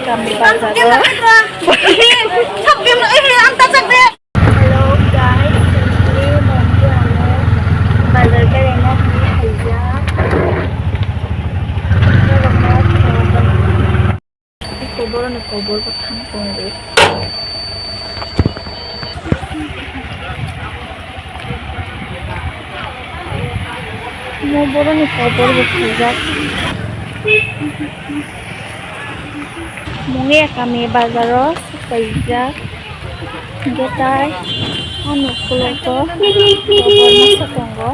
kami bazaro. Hello guys, ini mungia bazar karena haja. Koboro na koboro patang tunggu. Koboro ni koboro haja. Mungia kami bazaro haja. Getai anu kuloko kobor masa tunggu.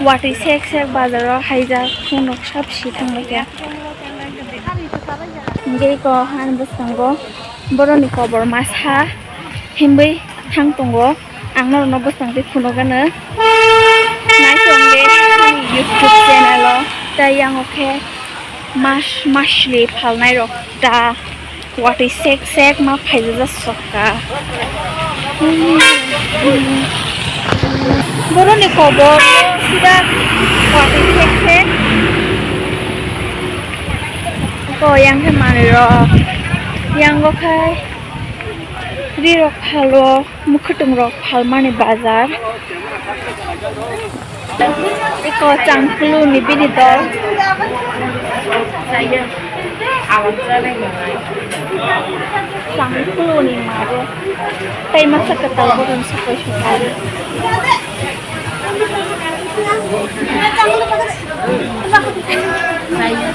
Wati sek bazaro haja kunuk sab sitang lagi. Jadi ko han busanggo boroni kobor masha himbai thang tongo angna no busang ti phuno gana nai songge YouTube channel ta yang oke masli phalnai rok ta wati sek ma phaiza sokka boroni kobor sida wati sek ko yang kemana ro yang gokai di rok halo mukutung rok hal mani bazar iko cangkulu ni bini dol saya awak jalan cangkulu ni maro tay masa ketal bukan suka sekali saya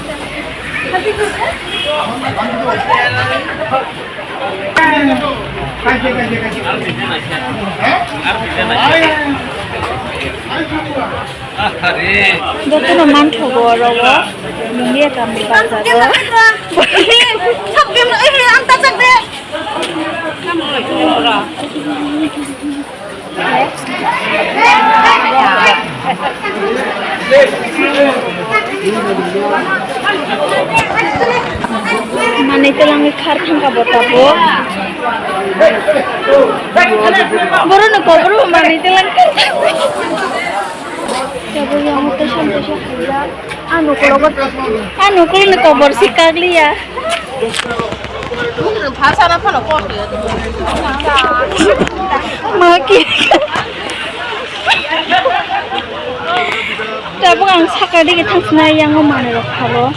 Dito naman koboro mungia kami bazaro. Mana itu lang ikhar thangka botabo. Boro na koboro mana itu lang ikhar. Jabo yang mutashan haja. Anu kulo na kobor si kagli ya. Maki. Jabo ang sakadi kita snai yang mana rok halo.